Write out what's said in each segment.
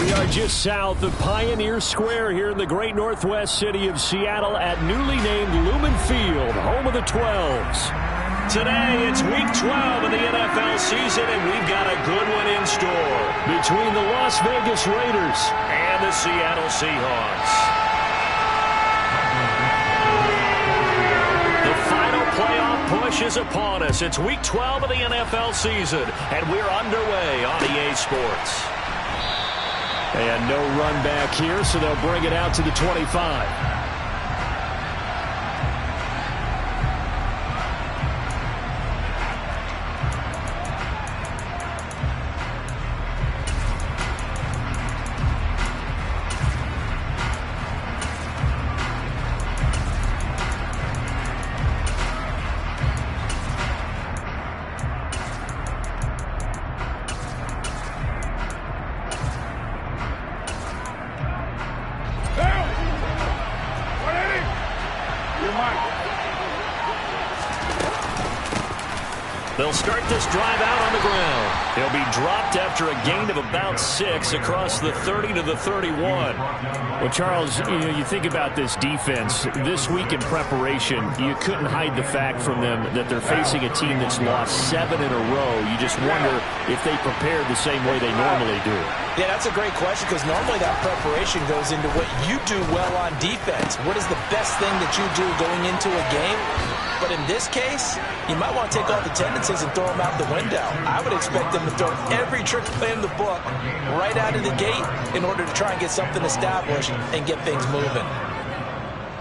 We are just south of Pioneer Square here in the great northwest city of Seattle at newly named Lumen Field, home of the 12s. Today, it's Week 12 of the NFL season, and we've got a good one in store between the Las Vegas Raiders and the Seattle Seahawks. The final playoff push is upon us. It's Week 12 of the NFL season, and we're underway on EA Sports. And no run back here, so they'll bring it out to the 25. They'll start this drive out on the ground. He'll be dropped after a gain of about 6 across the 30 to the 31. Well, Charles, you think about this defense. This week in preparation, you couldn't hide the fact from them that they're facing a team that's lost 7 in a row. You just wonder if they prepared the same way they normally do. Yeah, that's a great question because normally that preparation goes into what you do well on defense. What is the best thing that you do going into a game? But in this case, you might want to take all the tendencies and throw them out the window. I would expect them to throw every trick play in the book right out of the gate in order to try and get something established and get things moving.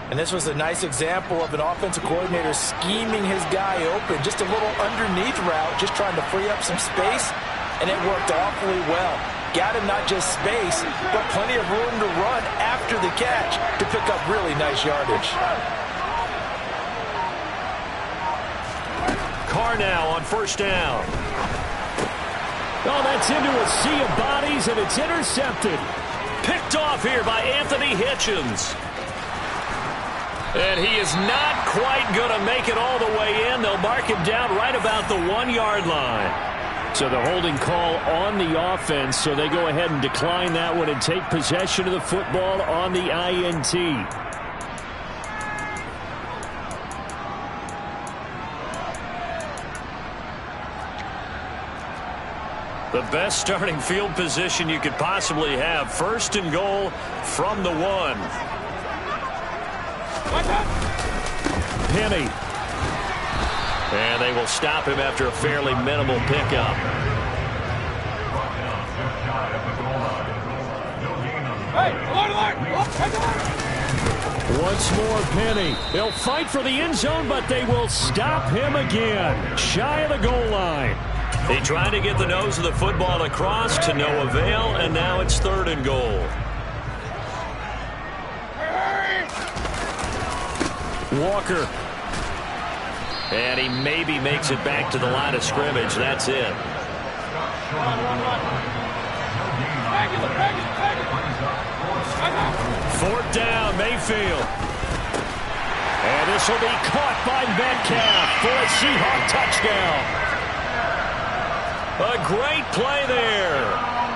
And this was a nice example of an offensive coordinator scheming his guy open. Just a little underneath route, just trying to free up some space, and it worked awfully well. Got him not just space, but plenty of room to run after the catch to pick up really nice yardage. Carr now on first down. Oh, that's into a sea of bodies, and it's intercepted. Picked off here by Anthony Hitchens. And he is not quite going to make it all the way in. They'll mark him down right about the 1-yard line. So the holding call on the offense, so they go ahead and decline that one and take possession of the football on the INT. The best starting field position you could possibly have. First and goal from the 1. Penny. And they will stop him after a fairly minimal pickup. Once more, Penny. They'll fight for the end zone, but they will stop him again. Shy of the goal line. They tried to get the nose of the football across to no avail, and now it's 3rd and goal. Walker. And he maybe makes it back to the line of scrimmage. That's it. 4th down, Mayfield. And this will be caught by Metcalf for a Seahawk touchdown. A great play there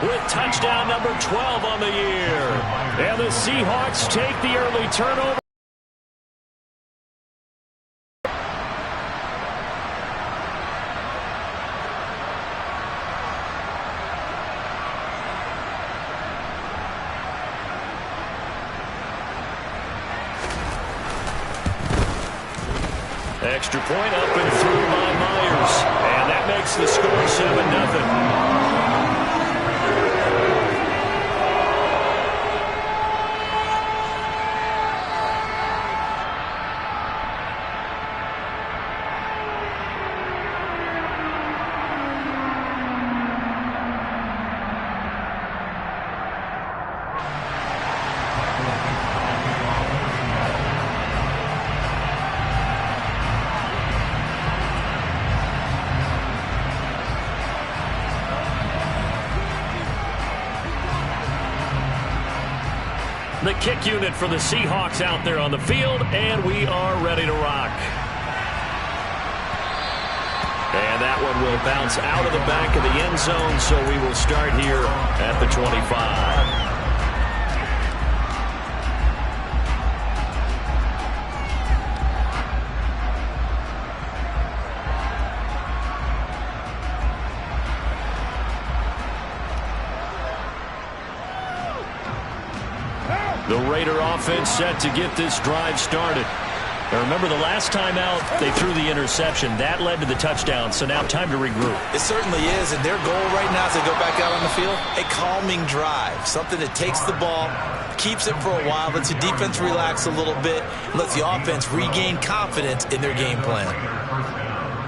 with touchdown number 12 on the year. And the Seahawks take the early turnover. Extra point up and through by Myers. And that makes the score 7-0. The kick unit for the Seahawks out there on the field, and we are ready to rock. And that one will bounce out of the back of the end zone, so we will start here at the 25. The Raider offense set to get this drive started. Now remember, the last time out, they threw the interception. That led to the touchdown, so now time to regroup. It certainly is, and their goal right now as they go back out on the field, a calming drive, something that takes the ball, keeps it for a while, lets the defense relax a little bit, and lets the offense regain confidence in their game plan.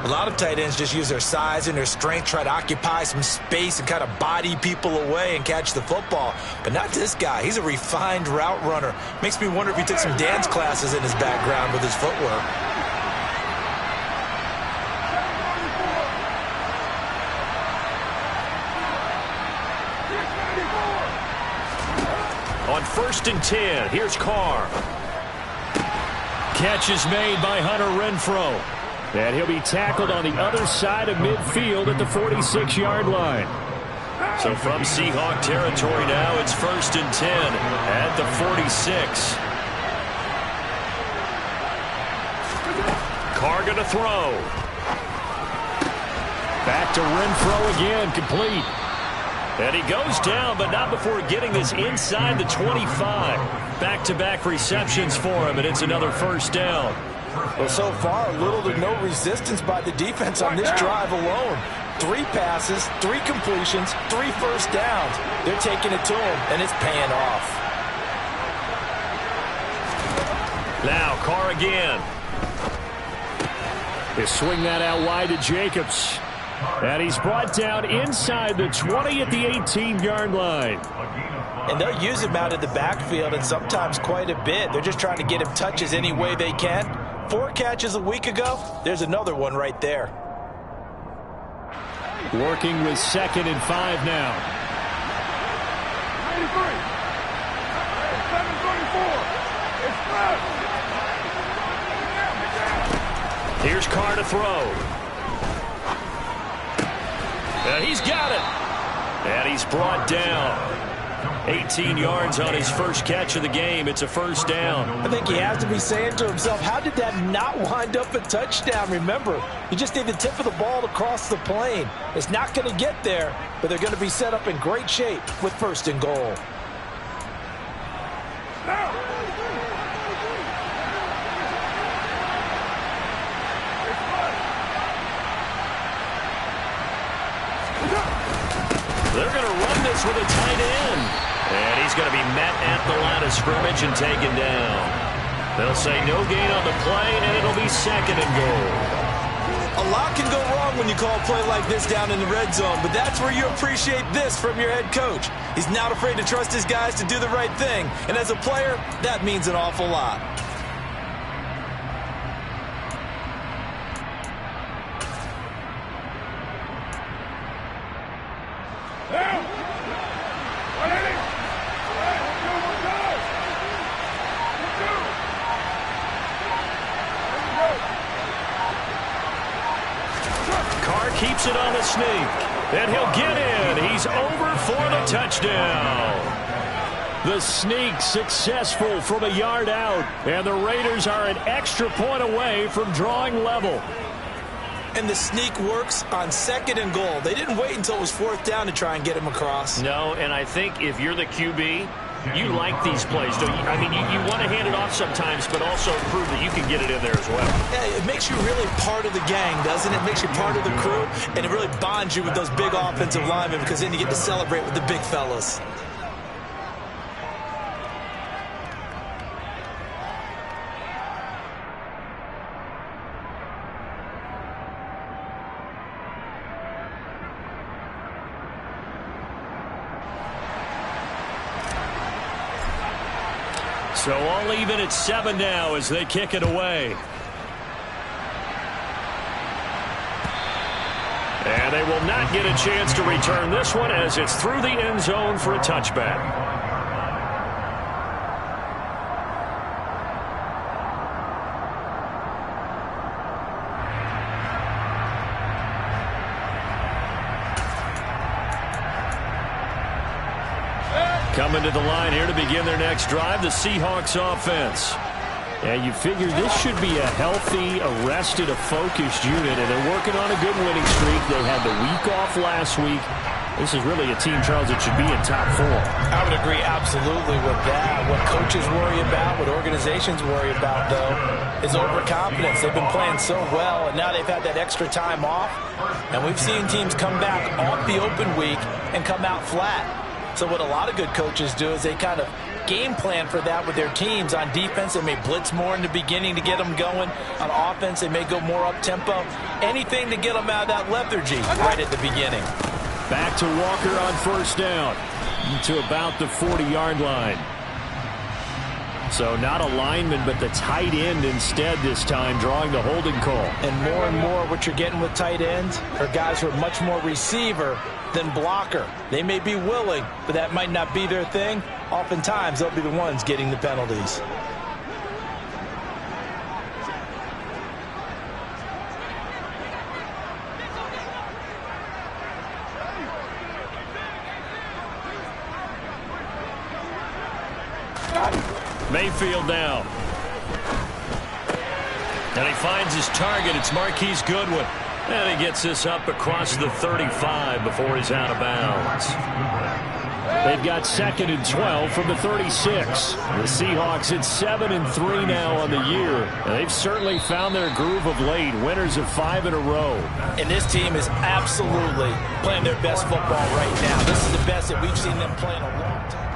A lot of tight ends just use their size and their strength, try to occupy some space and kind of body people away and catch the football. But not this guy. He's a refined route runner. Makes me wonder if he took some dance classes in his background with his footwork. On 1st and 10, here's Carr. Catch is made by Hunter Renfrow. And he'll be tackled on the other side of midfield at the 46-yard line. So from Seahawk territory now, it's 1st and 10 at the 46. Carr going to throw. Back to Renfrow again, complete. And he goes down, but not before getting this inside the 25. Back-to-back receptions for him, and it's another 1st down. Well, so far, little to no resistance by the defense on this drive alone. 3 passes, 3 completions, 3 first downs. They're taking it to him, and it's paying off. Now, Carr again. They swing that out wide to Jacobs. And he's brought down inside the 20 at the 18-yard line. And they'll use him out in the backfield, and sometimes quite a bit. They're just trying to get him touches any way they can. 4 catches a week ago. There's another one right there. Working with 2nd and 5 now. 93. Here's Carr to throw. And he's got it. And he's brought down. 18 yards on his first catch of the game. It's a 1st down. I think he has to be saying to himself, how did that not wind up a touchdown? Remember, you just need the tip of the ball to cross the plane. It's not going to get there, but they're going to be set up in great shape with 1st and goal. They're going to run this with a tight end. And he's going to be met at the line of scrimmage and taken down. They'll say no gain on the play, and it'll be 2nd and goal. A lot can go wrong when you call a play like this down in the red zone, but that's where you appreciate this from your head coach. He's not afraid to trust his guys to do the right thing, and as a player, that means an awful lot. Keeps it on the sneak, and he'll get in. He's over for the touchdown. The sneak successful from a yard out, and the Raiders are an extra point away from drawing level. And the sneak works on 2nd and goal. They didn't wait until it was 4th down to try and get him across. No, and I think if you're the QB, you like these plays, don't you? I mean, you want to hand it off sometimes, but also prove that you can get it in there as well. Yeah, it makes you really part of the gang, doesn't it? It makes you part of the crew, and it really bonds you with those big offensive linemen because then you get to celebrate with the big fellas. So all even at 7 now as they kick it away. And they will not get a chance to return this one as it's through the end zone for a touchback. Coming to the line here to begin their next drive, the Seahawks offense. And you figure this should be a healthy, arrested, a focused unit, and they're working on a good winning streak. They had the week off last week. This is really a team, Charles, that should be in top 4. I would agree absolutely with that. What coaches worry about, what organizations worry about, though, is overconfidence. They've been playing so well, and now they've had that extra time off. And we've seen teams come back off the open week and come out flat. So what a lot of good coaches do is they kind of game plan for that with their teams. On defense, they may blitz more in the beginning to get them going. On offense, they may go more up-tempo. Anything to get them out of that lethargy right at the beginning. Back to Walker on first down to about the 40-yard line. So not a lineman, but the tight end instead this time, drawing the holding call. And more what you're getting with tight ends are guys who are much more receiver than blocker. They may be willing, but that might not be their thing. Oftentimes, they'll be the ones getting the penalties. Mayfield now. And he finds his target. It's Marquise Goodwin. And he gets this up across the 35 before he's out of bounds. They've got 2nd and 12 from the 36. The Seahawks at 7-3 now on the year. And they've certainly found their groove of late. Winners of 5 in a row. And this team is absolutely playing their best football right now. This is the best that we've seen them play in a long time.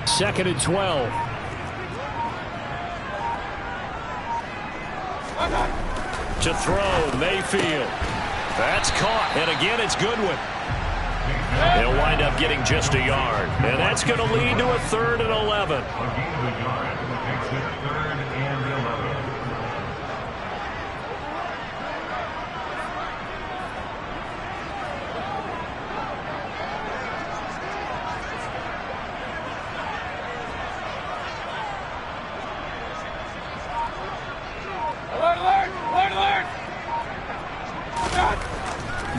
Second and 12. To throw, Mayfield. That's caught. And again, it's Goodwin. They'll wind up getting just a yard. And that's going to lead to a 3rd and 11.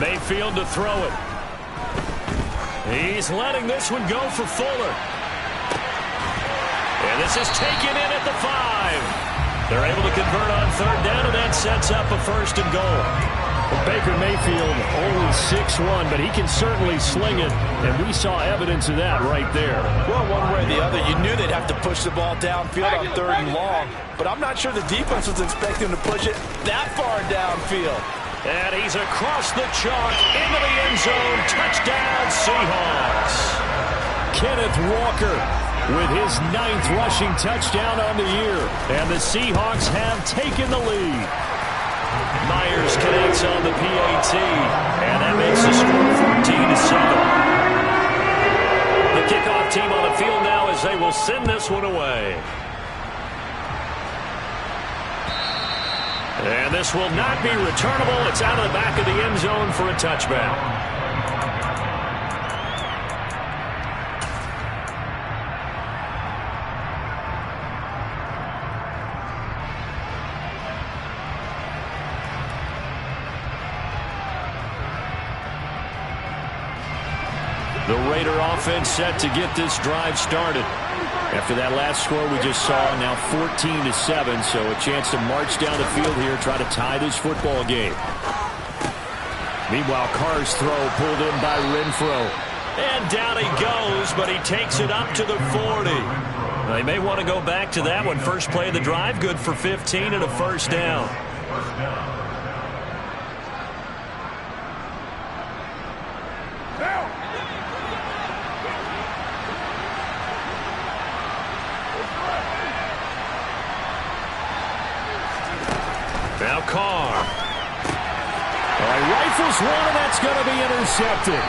Mayfield to throw it. He's letting this one go for Fuller. And this is taken in at the 5. They're able to convert on 3rd down, and that sets up a 1st and goal. Well, Baker Mayfield only 6'1", but he can certainly sling it, and we saw evidence of that right there. Well, one way or the other, you knew they'd have to push the ball downfield on 3rd and long, but I'm not sure the defense was expecting to push it that far downfield. And he's across the chalk into the end zone. Touchdown, Seahawks. Kenneth Walker with his 9th rushing touchdown on the year. And the Seahawks have taken the lead. Myers connects on the PAT. And that makes the score 14-7. The kickoff team on the field now as they will send this one away. And this will not be returnable. It's out of the back of the end zone for a touchback. The Raider offense set to get this drive started. After that last score we just saw, now 14-7, so a chance to march down the field here, try to tie this football game. Meanwhile, Carr's throw pulled in by Renfro. And down he goes, but he takes it up to the 40. They may want to go back to that one. First play of the drive, good for 15 and a 1st down. Now Carr. Well, he rifles one, and that's going to be intercepted.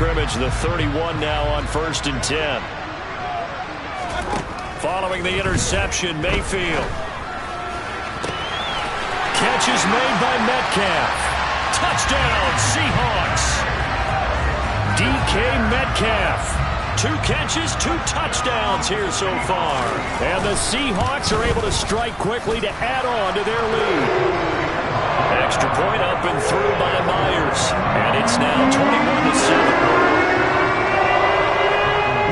scrimmage, the 31 now on 1st and 10. Following the interception, Mayfield. Catch is made by Metcalf. Touchdown, Seahawks. DK Metcalf. 2 catches, 2 touchdowns here so far. And the Seahawks are able to strike quickly to add on to their lead. Extra point up and through by Myers. And it's now 21-7.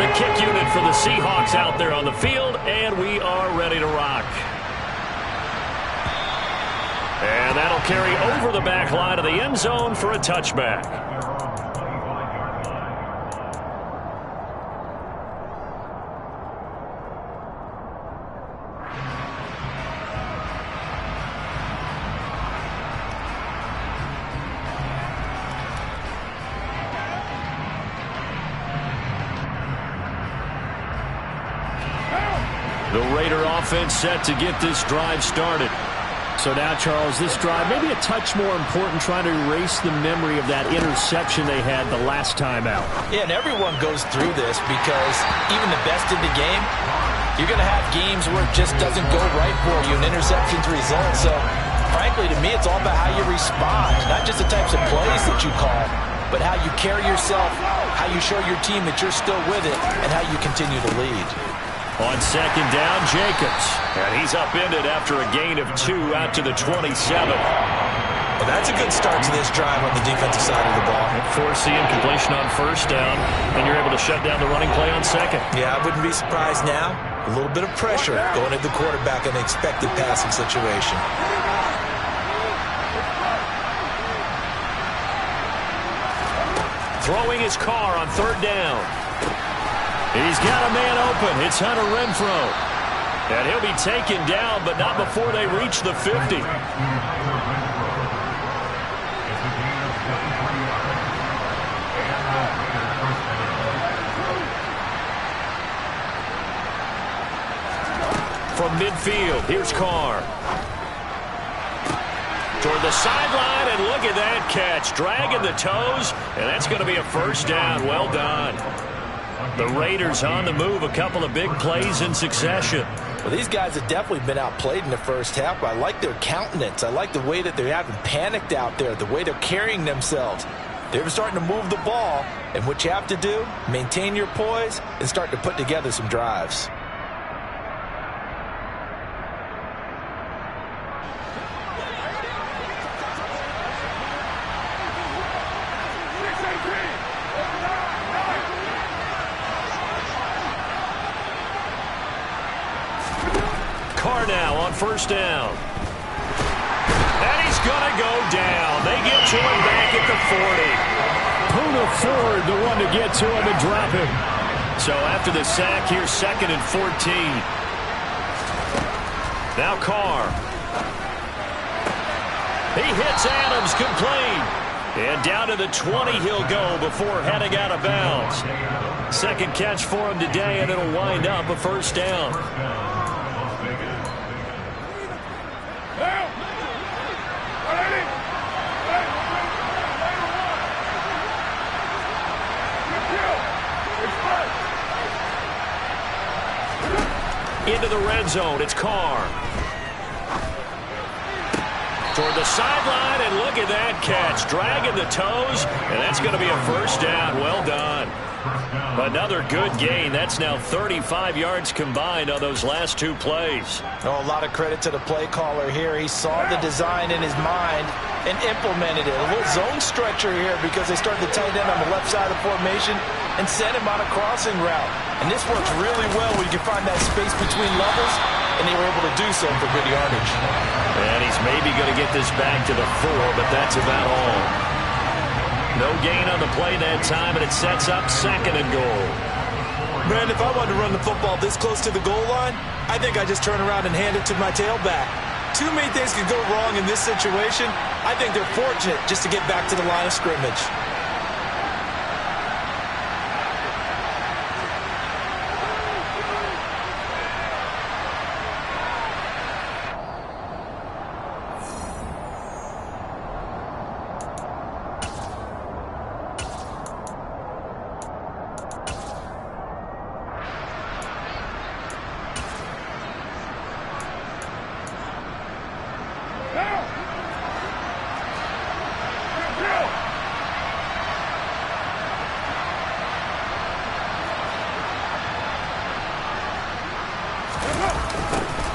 The kick unit for the Seahawks out there on the field, and we are ready to rock. And that'll carry over the back line of the end zone for a touchback. The Raider offense set to get this drive started. So now, Charles, this drive maybe a touch more important, trying to erase the memory of that interception they had the last time out. Yeah, and everyone goes through this because even the best in the game, you're going to have games where it just doesn't go right for you, and interceptions result. So, frankly, to me, it's all about how you respond, not just the types of plays that you call, but how you carry yourself, how you show your team that you're still with it, and how you continue to lead. On 2nd down, Jacobs. And he's upended after a gain of 2 out to the 27. Well, that's a good start to this drive on the defensive side of the ball. Forcing completion on 1st down, and you're able to shut down the running play on 2nd. Yeah, I wouldn't be surprised now. A little bit of pressure going at the quarterback in an expected passing situation. Throwing his car on 3rd down. He's got a man open. It's Hunter Renfrow. And he'll be taken down, but not before they reach the 50. From midfield, here's Carr. Toward the sideline, and look at that catch. Dragging the toes, and that's going to be a 1st down. Well done. The Raiders on the move, a couple of big plays in succession. Well, these guys have definitely been outplayed in the first half, but I like their countenance. I like the way that they haven't panicked out there, the way they're carrying themselves. They're starting to move the ball, and what you have to do, maintain your poise and start to put together some drives. Now on 1st down. And he's going to go down. They get to him back at the 40. Poona Ford, the one to get to him and drop him. So after the sack, here's 2nd and 14. Now Carr. He hits Adams, complete. And down to the 20 he'll go before heading out of bounds. 2nd catch for him today, and it'll wind up a 1st down. Into the red zone, it's Carr. Toward the sideline, and look at that catch. Dragging the toes, and that's going to be a 1st down. Well done. Another good gain. That's now 35 yards combined on those last 2 plays. Oh, a lot of credit to the play caller here. He saw the design in his mind and implemented it. A little zone stretcher here because they started to tight end on the left side of the formation and sent him on a crossing route. And this works really well when you can find that space between levels, and they were able to do so for good yardage. And he's maybe going to get this back to the 4, but that's about all. No gain on the play that time, and it sets up 2nd and goal. Man, if I wanted to run the football this close to the goal line, I think I just turn around and hand it to my tailback. Too many things could go wrong in this situation. I think they're fortunate just to get back to the line of scrimmage.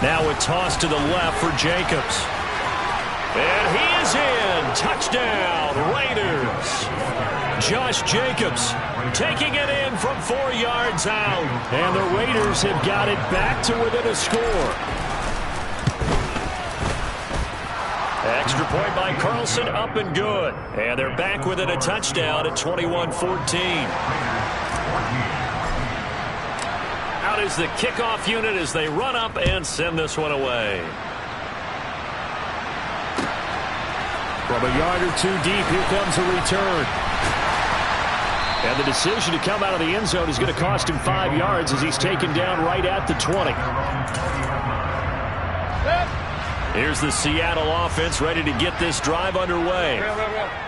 Now a toss to the left for Jacobs. And he is in. Touchdown, Raiders. Josh Jacobs taking it in from 4 yards out. And the Raiders have got it back to within a score. Extra point by Carlson, up and good. And they're back within a touchdown at 21-14. Out is the kickoff unit as they run up and send this one away. From a yard or two deep, here comes a return. And the decision to come out of the end zone is going to cost him 5 yards as he's taken down right at the 20. Here's the Seattle offense ready to get this drive underway.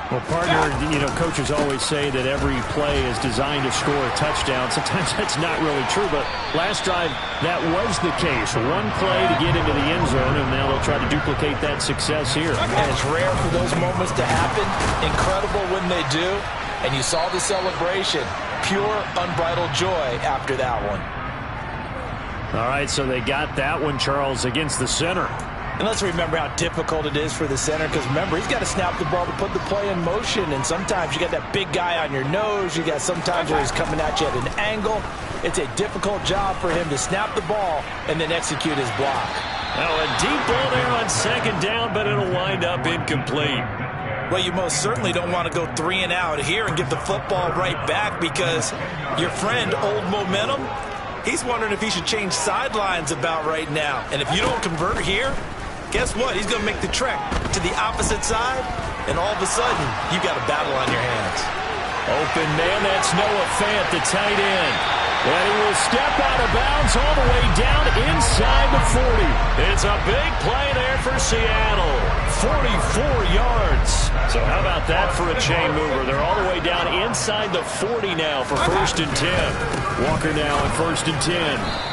Well, partner, coaches always say that every play is designed to score a touchdown. Sometimes that's not really true, but last drive, that was the case. One play to get into the end zone, and now they'll try to duplicate that success here. And it's rare for those moments to happen. Incredible when they do. And you saw the celebration. Pure, unbridled joy after that one. All right, so they got that one, Charles, against the center. And let's remember how difficult it is for the center, because remember, he's got to snap the ball to put the play in motion, and sometimes you got that big guy on your nose. You got sometimes where he's coming at you at an angle. It's a difficult job for him to snap the ball and then execute his block. Now a deep ball there on second down, but it'll wind up incomplete. Well, you most certainly don't want to go 3 and out here and give the football right back, because your friend, Old Momentum, he's wondering if he should change sidelines about right now. And if you don't convert here, guess what? He's going to make the trek to the opposite side, and all of a sudden, you got a battle on your hands. Open man, that's Noah Fant, the tight end. And he will step out of bounds all the way down inside the 40. It's a big play there for Seattle. 44 yards. So how about that for a chain mover? They're all the way down inside the 40 now for 1st and 10. Walker now on 1st and 10.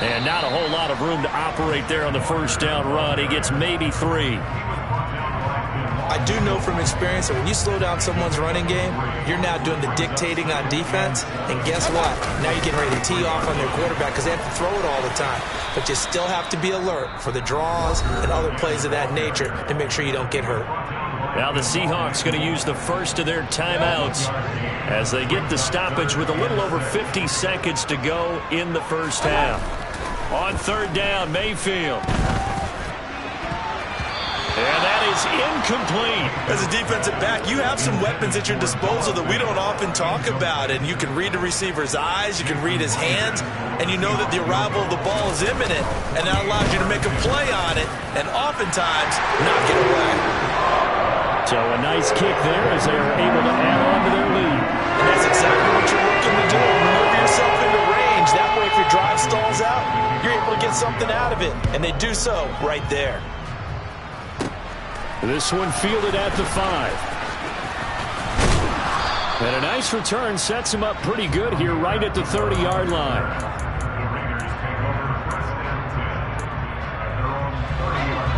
And not a whole lot of room to operate there on the first down run. He gets maybe 3. I do know from experience that when you slow down someone's running game, you're now doing the dictating on defense. And guess what? Now you're getting ready to tee off on their quarterback because they have to throw it all the time. But you still have to be alert for the draws and other plays of that nature to make sure you don't get hurt. Now the Seahawks going to use the first of their timeouts as they get the stoppage with a little over 50 seconds to go in the first half. On 3rd down, Mayfield. And that is incomplete. As a defensive back, you have some weapons at your disposal that we don't often talk about. And you can read the receiver's eyes, you can read his hands, and you know that the arrival of the ball is imminent. And that allows you to make a play on it and oftentimes not get away. So a nice kick there as they are able to add on to their lead. And that's exactly what you're looking to do. Maneuver yourself into range. That way, if your drive stalls out, you're able to get something out of it. And they do so right there. This one fielded at the 5. And a nice return sets him up pretty good here right at the 30-yard line.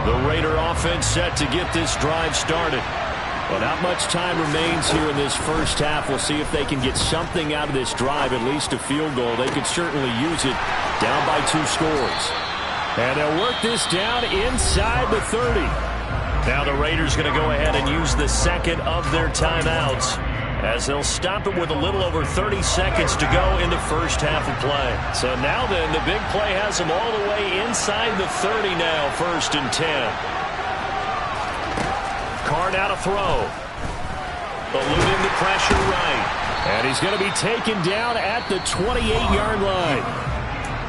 The Raider offense set to get this drive started. Well, not much time remains here in this first half. We'll see if they can get something out of this drive, at least a field goal. They could certainly use it down by 2 scores. And they'll work this down inside the 30. Now the Raiders going to go ahead and use the second of their timeouts as they'll stop it with a little over 30 seconds to go in the first half of play. So now then, the big play has them all the way inside the 30 now, 1st and 10. Carr now to throw. Eluding the pressure right. And he's going to be taken down at the 28-yard line.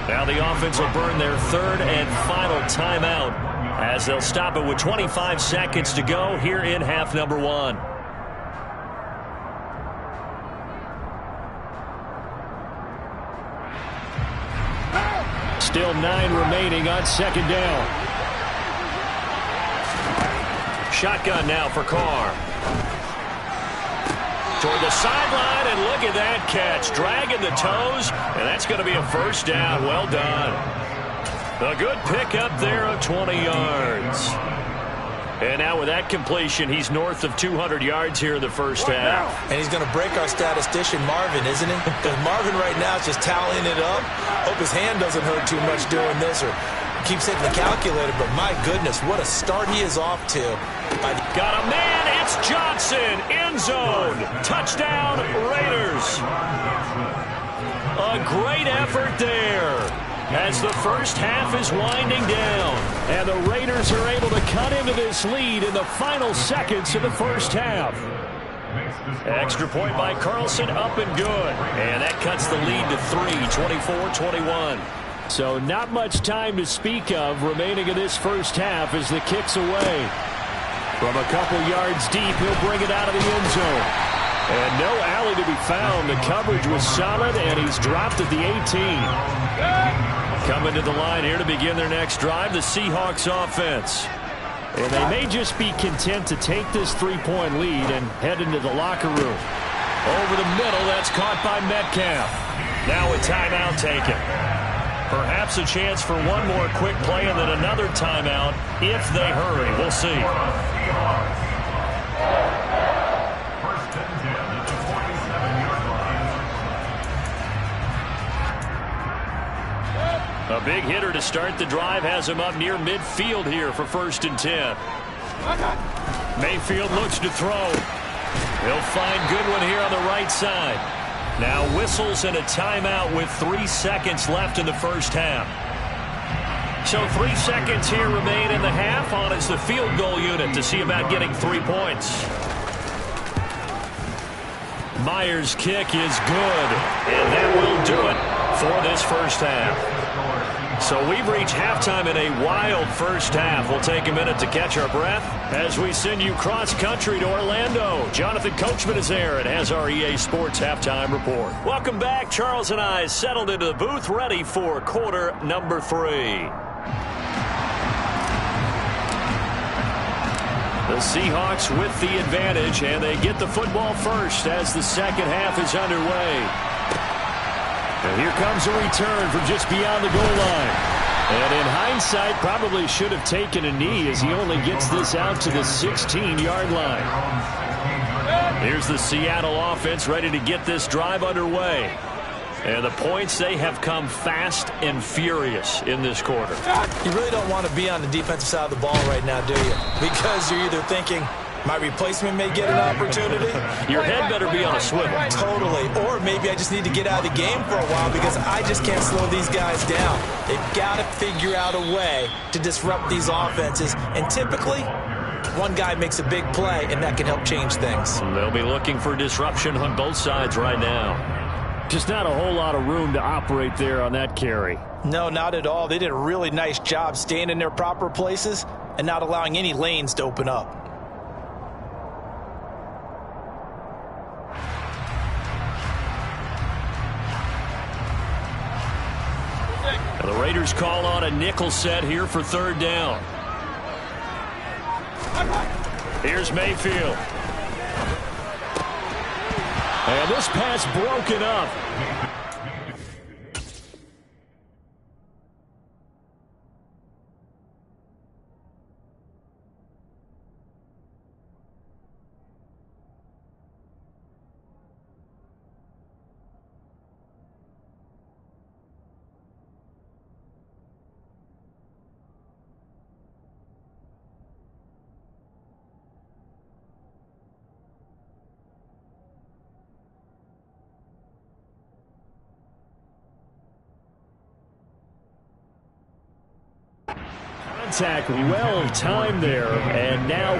Now the offense will burn their 3rd and final timeout as they'll stop it with 25 seconds to go here in half number 1. Still 9 remaining on 2nd down. Shotgun now for Carr. Toward the sideline, and look at that catch. Dragging the toes, and that's going to be a first down. Well done. A good pickup there of 20 yards. And now with that completion, he's north of 200 yards here in the first half. And he's going to break our statistician, Marvin, isn't he? Because Marvin right now is just tallying it up. Hope his hand doesn't hurt too much doing this, or keeps hitting the calculator, but my goodness, what a start he is off to. Got a man, it's Johnson, end zone, touchdown Raiders. A great effort there as the first half is winding down. And the Raiders are able to cut into this lead in the final seconds of the first half. Extra point by Carlson, up and good. And that cuts the lead to 3, 24-21. So not much time to speak of remaining in this first half as the kick's away. From a couple yards deep, he'll bring it out of the end zone. And no alley to be found. The coverage was solid, and he's dropped at the 18. Coming to the line here to begin their next drive, the Seahawks offense. And they may just be content to take this three-point lead and head into the locker room. Over the middle, that's caught by Metcalf. Now a timeout taken. Perhaps a chance for one more quick play and then another timeout if they hurry. We'll see. A big hitter to start the drive has him up near midfield here for 1st and 10. Mayfield looks to throw. He'll find Goodwin here on the right side. Now whistles and a timeout with 3 seconds left in the first half. So 3 seconds here remain in the half. On is the field goal unit to see about getting 3 points. Myers' kick is good, and that will do it for this first half. So we've reached halftime in a wild first half. We'll take a minute to catch our breath as we send you cross-country to Orlando. Jonathan Coachman is there and has our EA Sports Halftime Report. Welcome back. Charles and I settled into the booth, ready for quarter number 3. The Seahawks with the advantage, and they get the football first as the second half is underway. And here comes a return from just beyond the goal line. And in hindsight, probably should have taken a knee as he only gets this out to the 16-yard line. Here's the Seattle offense ready to get this drive underway. And the points, they have come fast and furious in this quarter. You really don't want to be on the defensive side of the ball right now, do you? Because you're either thinking, my replacement may get an opportunity. Your head better be on a swivel. Totally. Or maybe I just need to get out of the game for a while because I just can't slow these guys down. They've got to figure out a way to disrupt these offenses. And typically, one guy makes a big play, and that can help change things. They'll be looking for disruption on both sides right now. Just not a whole lot of room to operate there on that carry. No, not at all. They did a really nice job staying in their proper places and not allowing any lanes to open up. The Raiders call on a nickel set here for 3rd down. Here's Mayfield. And this pass broken up. Contact well timed there, and now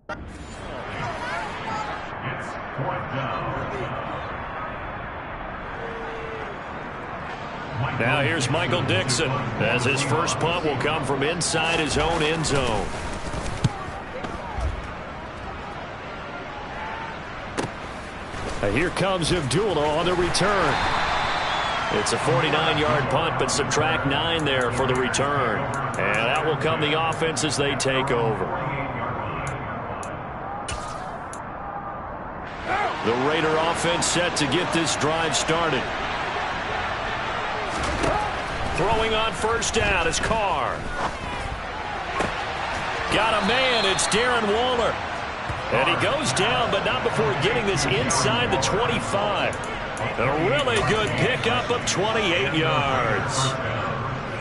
Now here's Michael Dixon, as his first punt will come from inside his own end zone. Here comes Abdullah on the return. It's a 49-yard punt, but subtract 9 there for the return. And that will come the offense as they take over. The Raider offense set to get this drive started. Throwing on first down is Carr. Got a man. It's Darren Waller. And he goes down, but not before getting this inside the 25. A really good pickup of 28 yards.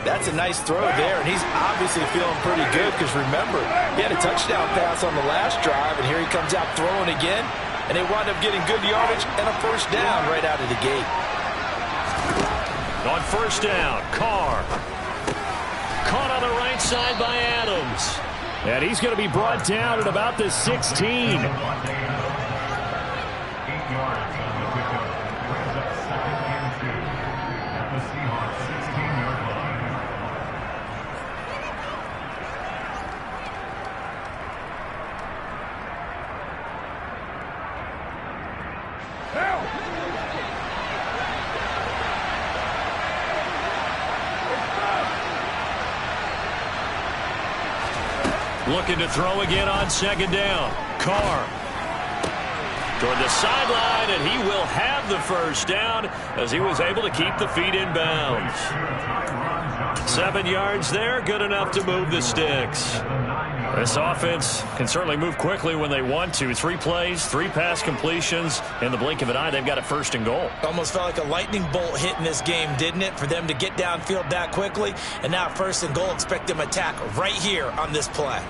That's a nice throw there, and he's obviously feeling pretty good because, remember, he had a touchdown pass on the last drive, and here he comes out throwing again, and they wound up getting good yardage and a first down right out of the gate. On first down, Carr. Caught on the right side by Adams. And he's going to be brought down at about the 16. Looking to throw again on second down. Carr toward the sideline, and he will have the first down as he was able to keep the feet in bounds. 7 yards there, good enough to move the sticks. This offense can certainly move quickly when they want to. 3 plays, 3 pass completions. In the blink of an eye, they've got a first and goal. Almost felt like a lightning bolt hit in this game, didn't it? For them to get downfield that quickly. And now first and goal, expect them to attack right here on this play.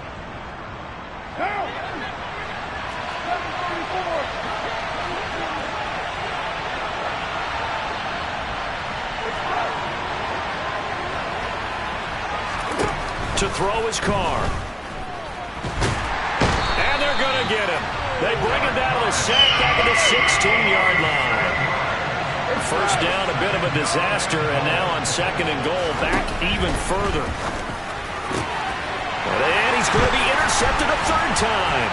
To throw his Carr. And they're going to get him. They bring him down to the sack back at the 16-yard line. First down, a bit of a disaster, and now on second and goal, back even further. And he's going to be intercepted a third time.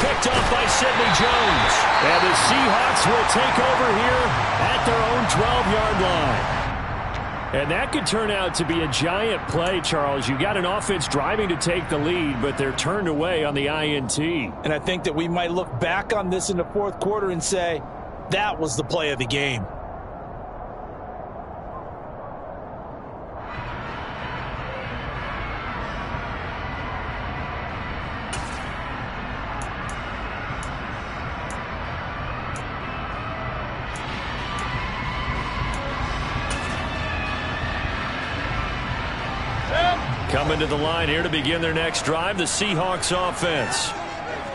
Picked off by Sidney Jones. And the Seahawks will take over here at their own 12-yard line. And that could turn out to be a giant play, Charles. You got an offense driving to take the lead, but they're turned away on the INT. And I think that we might look back on this in the fourth quarter and say, that was the play of the game. Coming to the line here to begin their next drive, the Seahawks offense.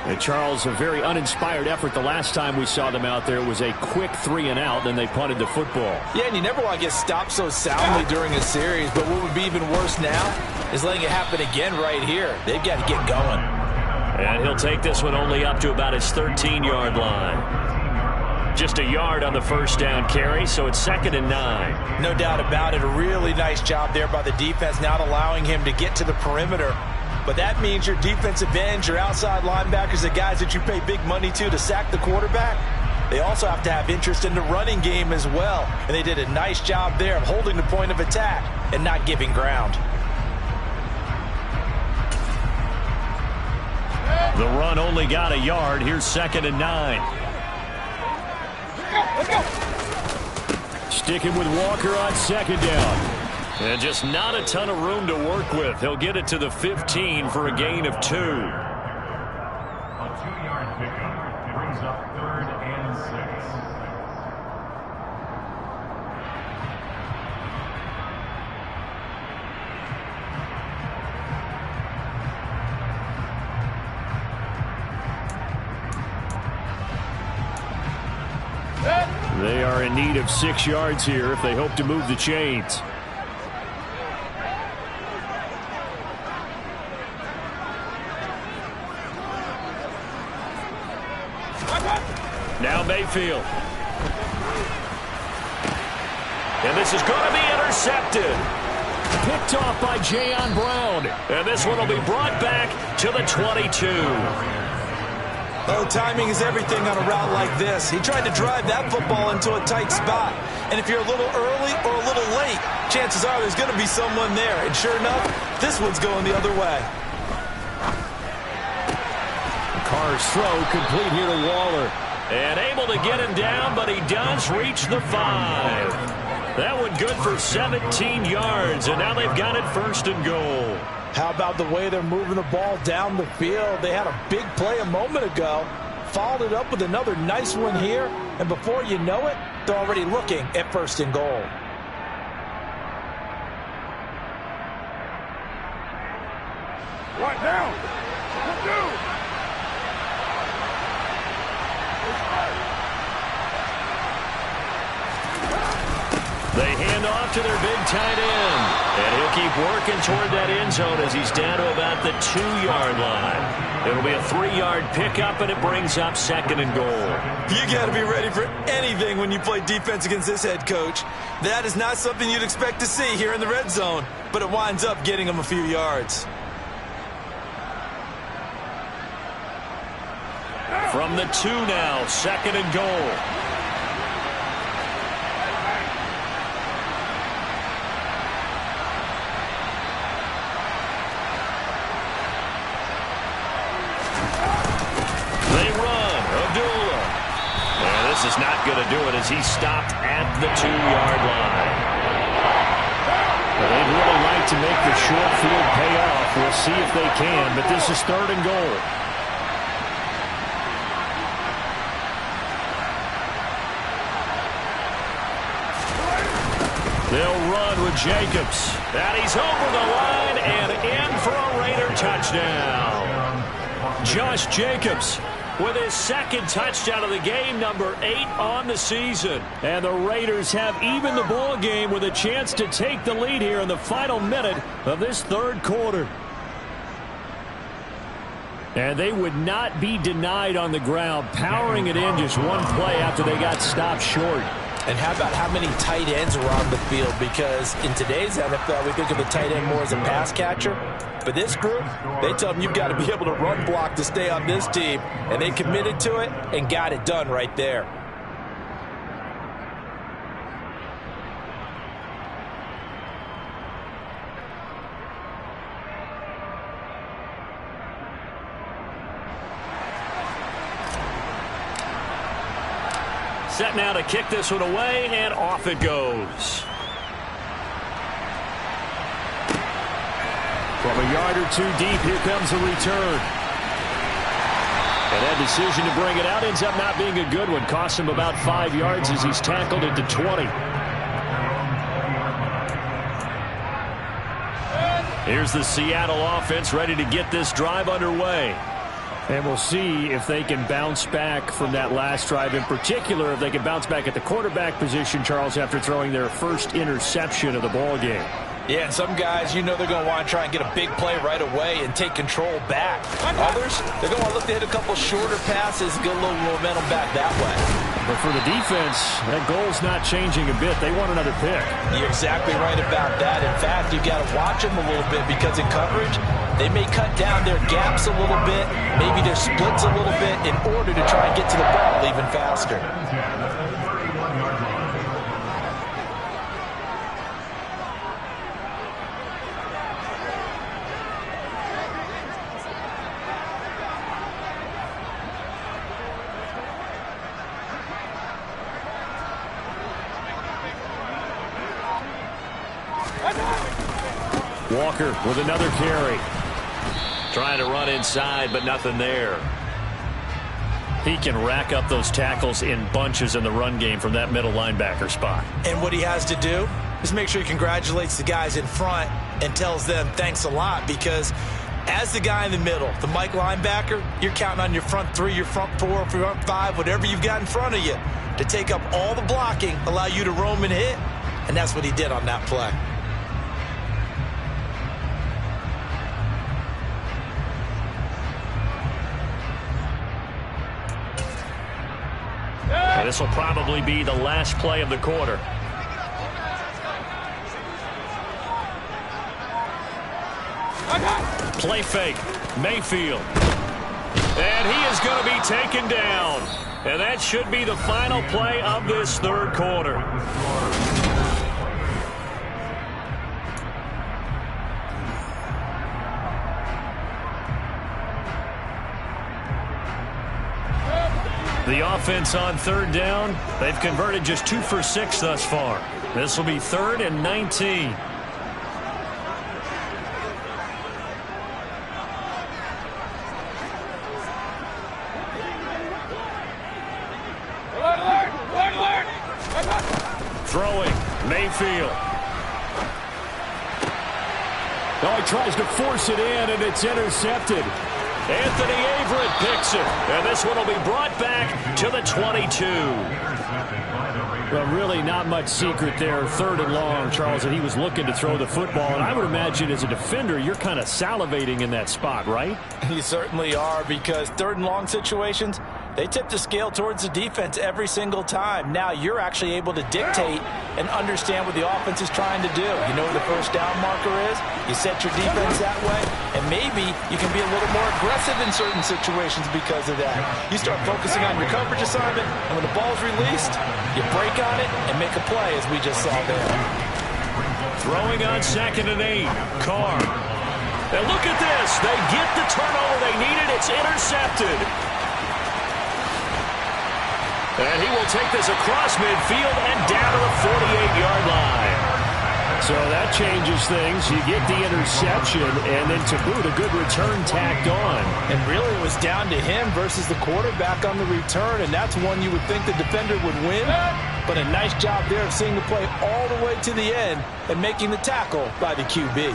And Charles, a very uninspired effort the last time we saw them out there. It was a quick 3 and out, then they punted the football. Yeah, and you never want to get stopped so soundly during a series, but what would be even worse now is letting it happen again right here. They've got to get going. And he'll take this one only up to about his 13-yard line. Just a yard on the first down carry, so it's 2nd and 9. No doubt about it. A really nice job there by the defense, not allowing him to get to the perimeter. But that means your defensive ends, your outside linebackers, the guys that you pay big money to sack the quarterback, they also have to have interest in the running game as well. And they did a nice job there of holding the point of attack and not giving ground. The run only got a yard. Here's 2nd and 9. Sticking with Walker on second down. And just not a ton of room to work with. He'll get it to the 15 for a gain of 2. A 2-yard pickup brings up 3rd and 6. They are in need of 6 yards here if they hope to move the chains. Now Mayfield. And this is going to be intercepted. Picked off by Jayon Brown. And this one will be brought back to the 22. Oh, timing is everything on a route like this. He tried to drive that football into a tight spot. And if you're a little early or a little late, chances are there's going to be someone there. And sure enough, this one's going the other way. Carr's throw complete here to Waller. And able to get him down, but he does reach the 5. That one good for 17 yards, and now they've got it 1st and goal. How about the way they're moving the ball down the field? They had a big play a moment ago, followed it up with another nice one here, and before you know it, they're already looking at 1st and goal. Right now. Let's go. They hand off to their big tight end. And he'll keep working toward that end zone as he's down to about the 2-yard line. It'll be a 3-yard pickup, and it brings up 2nd and goal. You got to be ready for anything when you play defense against this head coach. That is not something you'd expect to see here in the red zone, but it winds up getting him a few yards. From the 2 now, 2nd and goal. This is not going to do it as he's stopped at the 2-yard line. Well, they'd really like to make the short field pay off. We'll see if they can, but this is 3rd and goal. They'll run with Jacobs. And he's over the line and in for a Raider touchdown. Josh Jacobs with his 2nd touchdown of the game, number 8 on the season. And the Raiders have even the ball game with a chance to take the lead here in the final minute of this 3rd quarter. And they would not be denied on the ground, powering it in just one play after they got stopped short. And how about how many tight ends are on the field? Because in today's NFL, we think of the tight end more as a pass catcher. But this group, they tell them you've got to be able to run block to stay on this team. And they committed to it and got it done right there. Set now to kick this one away, and off it goes. From a yard or 2 deep, here comes a return. And that decision to bring it out ends up not being a good one. Costs him about 5 yards as he's tackled at the 20. Here's the Seattle offense ready to get this drive underway. And we'll see if they can bounce back from that last drive. In particular, if they can bounce back at the quarterback position, Charles, after throwing their first interception of the ball game. Yeah, and some guys, you know they're going to want to try and get a big play right away and take control back. Others, they're going to want to look to hit a couple shorter passes and get a little momentum back that way. But for the defense, that goal's not changing a bit. They want another pick. You're exactly right about that. In fact, you've got to watch them a little bit because in coverage, they may cut down their gaps a little bit, maybe their splits a little bit in order to try and get to the ball even faster. Walker with another carry. Trying to run inside, but nothing there. He can rack up those tackles in bunches in the run game from that middle linebacker spot. And what he has to do is make sure he congratulates the guys in front and tells them thanks a lot, because as the guy in the middle, the Mike linebacker, you're counting on your front 3, your front 4, front 5, whatever you've got in front of you to take up all the blocking, allow you to roam and hit. And that's what he did on that play. This will probably be the last play of the quarter. Play fake. Mayfield. And he is going to be taken down. And that should be the final play of this third quarter. The offense on third down, they've converted just 2 for 6 thus far. This will be 3rd and 19. Throwing, Mayfield. Oh, he tries to force it in, and it's intercepted. Anthony Averett picks it, and this one will be brought back to the 22. Well, really not much secret there. 3rd and long, Charles, and he was looking to throw the football. And I would imagine as a defender, you're kind of salivating in that spot, right? You certainly are, because 3rd and long situations, they tip the scale towards the defense every single time. Now you're actually able to dictate and understand what the offense is trying to do. You know where the first down marker is. You set your defense that way, and maybe you can be a little more aggressive in certain situations because of that. You start focusing on your coverage assignment, and when the ball's released, you break on it and make a play, as we just saw there. Throwing on 2nd and 8. Carr. And look at this. They get the turnover they needed. It's intercepted. And he will take this across midfield and down to the 48-yard line. So that changes things. You get the interception, and then to boot, a good return tacked on. And really it was down to him versus the quarterback on the return, and that's one you would think the defender would win. But a nice job there of seeing the play all the way to the end and making the tackle by the QB.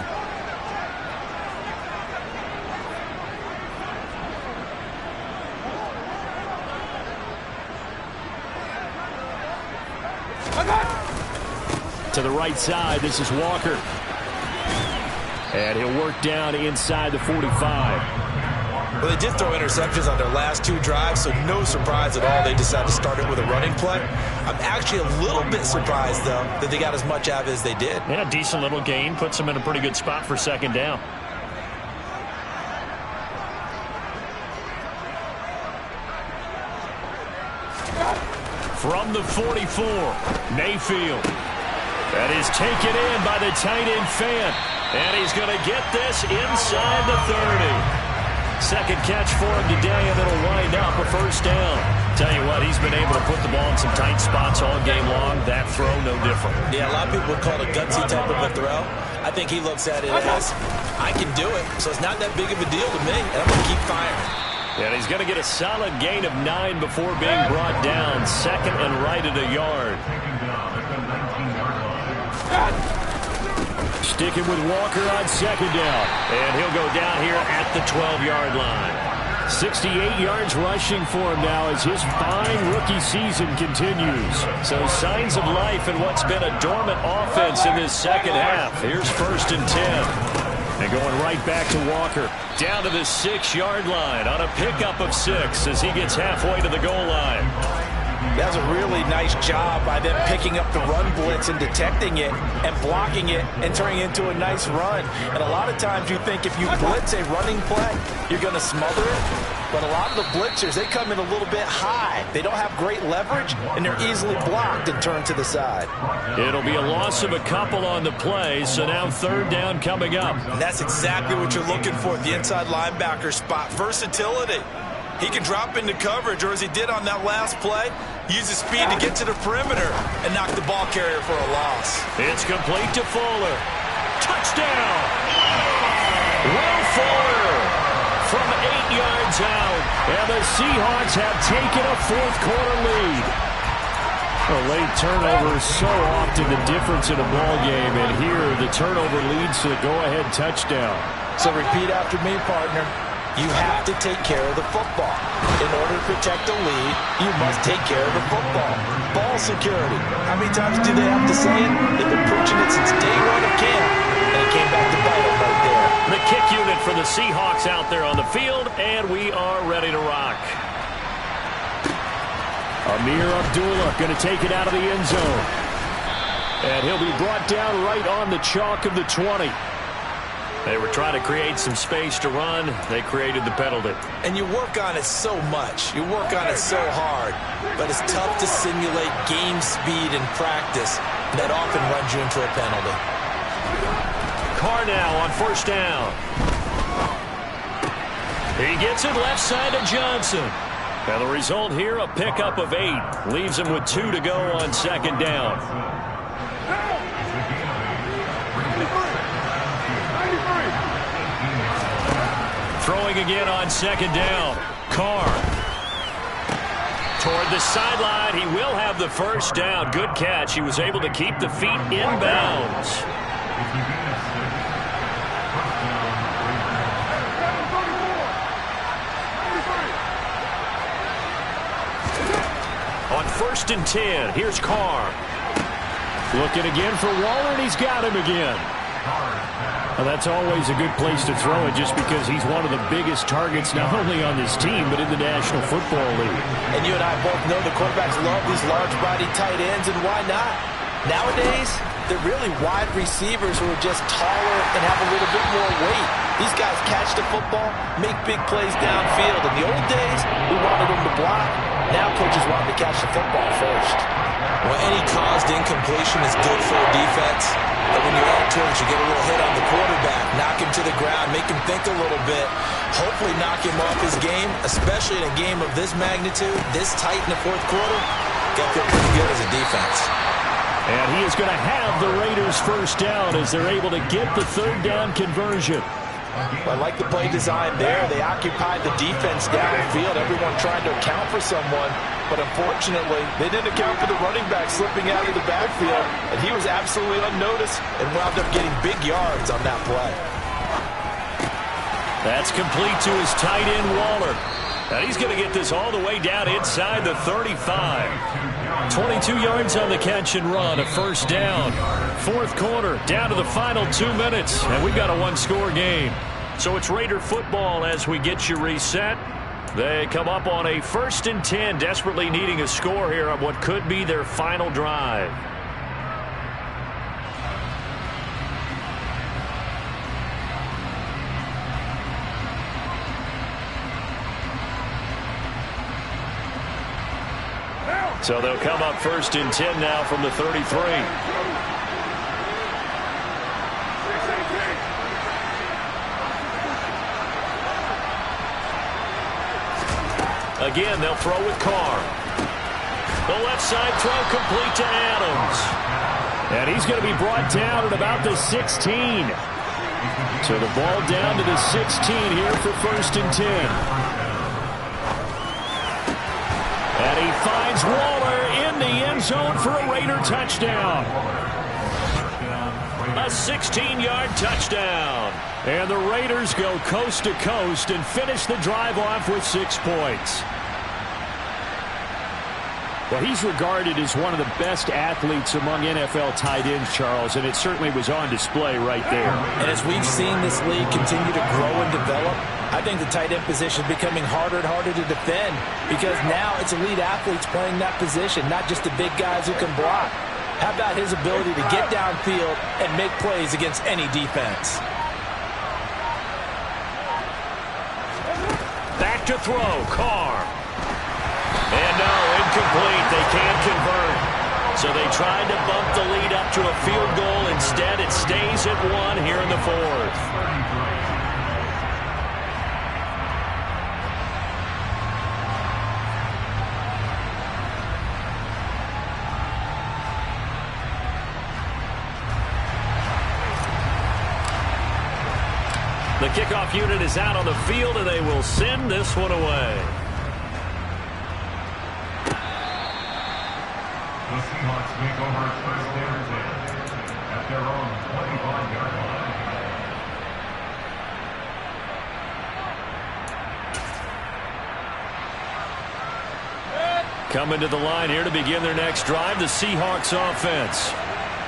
To the right side, this is Walker. And he'll work down inside the 45. Well, they did throw interceptions on their last 2 drives, so no surprise at all they decided to start it with a running play. I'm actually a little bit surprised, though, that they got as much out of it as they did. Yeah, decent little gain. Puts them in a pretty good spot for 2nd down. From the 44, Mayfield. That is taken in by the tight end Fant. And he's going to get this inside the 30. Second catch for him today, and it'll wind up a first down. Tell you what, he's been able to put the ball in some tight spots all game long. That throw, no different. Yeah, a lot of people would call it a gutsy type of a throw. I think he looks at it as, I can do it, so it's not that big of a deal to me, and I'm going to keep firing. And he's going to get a solid gain of 9 before being brought down. 2nd and right at a yard. Sticking with Walker on 2nd down. And he'll go down here at the 12-yard line. 68 yards rushing for him now as his fine rookie season continues. So signs of life in what's been a dormant offense in this second half. Here's 1st and 10. And going right back to Walker. Down to the 6-yard line on a pickup of 6 as he gets halfway to the goal line. That was a really nice job by them picking up the run blitz and detecting it and blocking it and turning it into a nice run. And a lot of times you think if you blitz a running play, you're going to smother it. But a lot of the blitzers, they come in a little bit high. They don't have great leverage, and they're easily blocked and turned to the side. It'll be a loss of a couple on the play, so now 3rd down coming up. And that's exactly what you're looking for at the inside linebacker spot, versatility. He can drop into coverage, or as he did on that last play, use his speed to get to the perimeter and knock the ball carrier for a loss. It's complete to Fuller. Touchdown! Will Fuller from 8 yards out. And the Seahawks have taken a 4th quarter lead. A late turnover is so often the difference in a ball game, and here the turnover leads to the go-ahead touchdown. So repeat after me, partner. You have to take care of the football. In order to protect the lead, you must take care of the football. Ball security. How many times do they have to say it? They've been preaching it since day 1 of camp, and it came back to bite them right there. The kick unit for the Seahawks out there on the field, and we are ready to rock. Amir Abdullah going to take it out of the end zone. And he'll be brought down right on the chalk of the 20. They were trying to create some space to run. They created the penalty. And you work on it so much. You work on it so hard. But it's tough to simulate game speed in practice. That often runs you into a penalty. Carr now on first down. He gets it left side to Johnson. And the result here, a pickup of 8. Leaves him with 2 to go on second down. Throwing again on second down. Carr. Toward the sideline. He will have the first down. Good catch. He was able to keep the feet in bounds. On first and 10, here's Carr. Looking again for Waller, and he's got him again. Well, that's always a good place to throw it just because he's one of the biggest targets not only on this team but in the National Football League. And you and I both know the quarterbacks love these large-bodied tight ends, and why not? Nowadays, they're really wide receivers who are just taller and have a little bit more weight. These guys catch the football, make big plays downfield. In the old days, we wanted them to block. Now coaches want them to catch the football first. Well, any caused incompletion is good for a defense. But when you add to it, you get a little hit on the quarterback, knock him to the ground, make him think a little bit, hopefully knock him off his game, especially in a game of this magnitude, this tight in the fourth quarter. Got to feel pretty good as a defense. And he is going to have the Raiders first down as they're able to get the third down conversion. I like the play design there. They occupied the defense downfield, everyone trying to account for someone. But unfortunately, they didn't account for the running back slipping out of the backfield. And he was absolutely unnoticed and wound up getting big yards on that play. That's complete to his tight end, Waller. And he's going to get this all the way down inside the 35. 22 yards on the catch and run, a first down. Fourth quarter, down to the final 2 minutes, and we've got a one-score game. So it's Raider football as we get you reset. They come up on a first and 10, desperately needing a score here on what could be their final drive. So they'll come up first and 10 now from the 33. Again, they'll throw with Carr. The left side throw complete to Adams. And he's going to be brought down at about the 16. So the ball down to the 16 here for first and 10. And he finds Waller in the end zone for a Raider touchdown. A 16-yard touchdown. And the Raiders go coast to coast and finish the drive off with 6 points. Well, he's regarded as one of the best athletes among NFL tight ends, Charles, and it certainly was on display right there. And as we've seen this league continue to grow and develop, I think the tight end position is becoming harder and harder to defend because now it's elite athletes playing that position, not just the big guys who can block. How about his ability to get downfield and make plays against any defense? Back to throw, Carr. And no, incomplete. They can't convert. So they tried to bump the lead up to a field goal. Instead, it stays at 1 here in the fourth. The kickoff unit is out on the field, and they will send this one away. The Seahawks make over first down 10 at their own 25-yard line. Coming to the line here to begin their next drive, the Seahawks offense.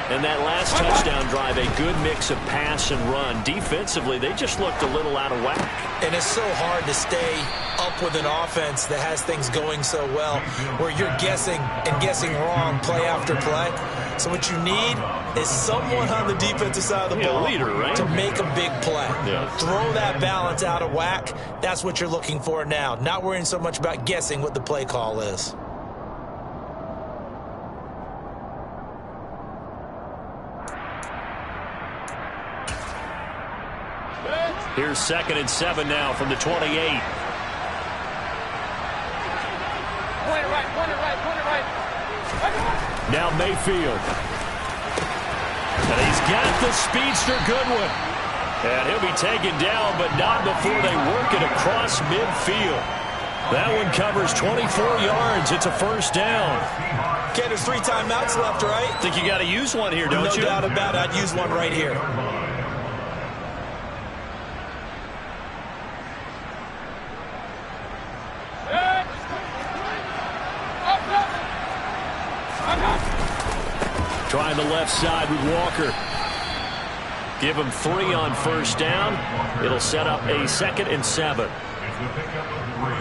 And that last touchdown drive, a good mix of pass and run. Defensively, they just looked a little out of whack. And it's so hard to stay up with an offense that has things going so well, where you're guessing and guessing wrong play after play. So what you need is someone on the defensive side of the ball, leader, right? to make a big play. Yeah. Throw that balance out of whack. That's what you're looking for now. Not worrying so much about guessing what the play call is. Here's 2nd and 7 now from the 28. Point it right. Now Mayfield. And he's got the speedster Goodwin. And he'll be taken down, but not before they work it across midfield. That one covers 24 yards. It's a first down. Okay, there's 3 timeouts left, right? Think you got to use one here, don't you? No doubt about it. I'd use one right here. Trying the left side with Walker. Give him 3 on first down. It'll set up a 2nd and 7. It's the pickup of 3.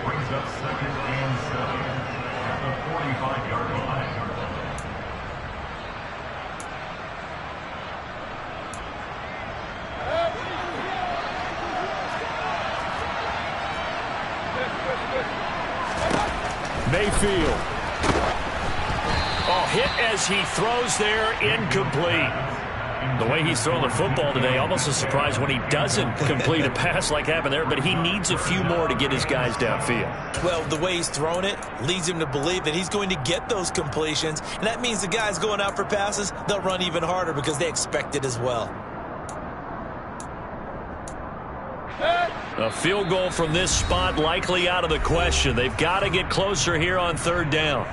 Brings up 2nd and 7 at the 45-yard line. Mayfield. Oh, hit as he throws there, incomplete. The way he's throwing the football today, almost a surprise when he doesn't complete a pass like happened there, but he needs a few more to get his guys downfield. Well, the way he's thrown it leads him to believe that he's going to get those completions, and that means the guys going out for passes, they'll run even harder because they expect it as well. A field goal from this spot likely out of the question. They've got to get closer here on 3rd down.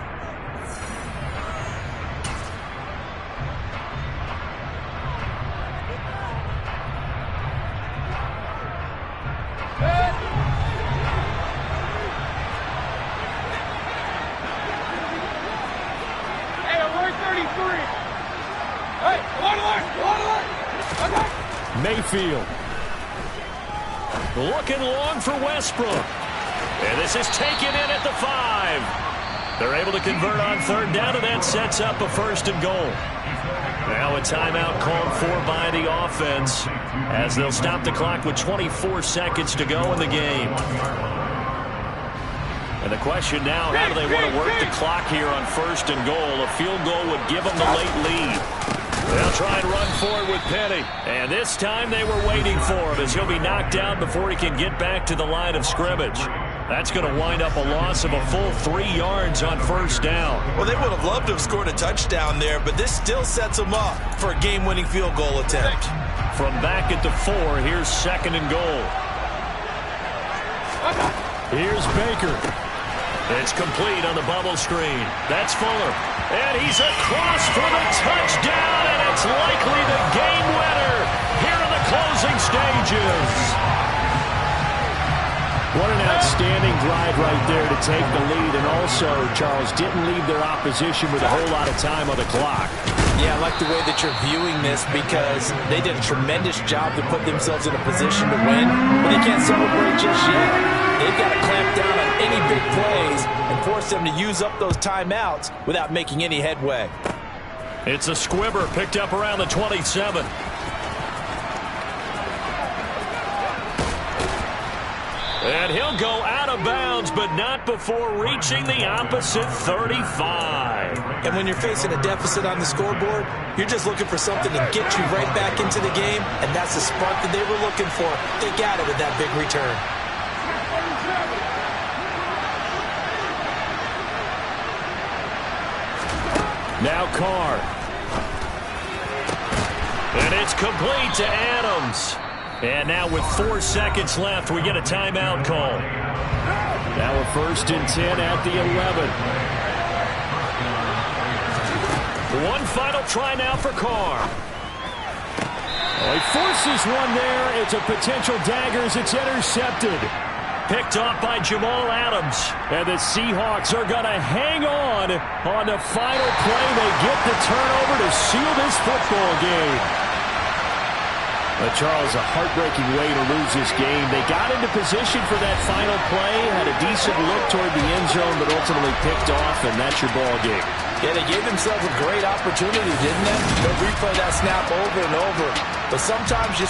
Mayfield. Looking long for Westbrook. And this is taken in at the 5. They're able to convert on 3rd down, and that sets up a 1st and goal. Now a timeout called for by the offense as they'll stop the clock with 24 seconds to go in the game. And the question now, how do they want to work the clock here on 1st and goal? A field goal would give them the late lead. They'll try and run forward with Penny. And this time they were waiting for him as he'll be knocked down before he can get back to the line of scrimmage. That's going to wind up a loss of a full 3 yards on 1st down. Well, they would have loved to have scored a touchdown there, but this still sets them up for a game-winning field goal attempt. From back at the 4, here's 2nd and goal. Here's Baker. It's complete on the bubble screen. That's Fuller. And he's across for the touchdown, and it's likely the game winner here in the closing stages. What an outstanding drive right there to take the lead, and also, Charles, didn't leave their opposition with a whole lot of time on the clock. Yeah, I like the way that you're viewing this because they did a tremendous job to put themselves in a position to win, but they can't celebrate just yet. They've got to clamp down on any big plays and force them to use up those timeouts without making any headway. It's a squibber picked up around the 27. And he'll go out of bounds, but not before reaching the opposite 35. And when you're facing a deficit on the scoreboard, you're just looking for something to get you right back into the game, and that's the spark that they were looking for. They got it with that big return. Now Carr. And it's complete to Adams. And now with 4 seconds left, we get a timeout call. Now a 1st and 10 at the 11. One final try now for Carr. Well, he forces one there. It's a potential dagger as it's intercepted. Picked off by Jamal Adams. And the Seahawks are going to hang on the final play. They get the turnover to seal this football game. Charles, a heartbreaking way to lose this game. They got into position for that final play, had a decent look toward the end zone, but ultimately picked off, and that's your ball game. Yeah, they gave themselves a great opportunity, didn't they? They'll replay that snap over and over. But sometimes just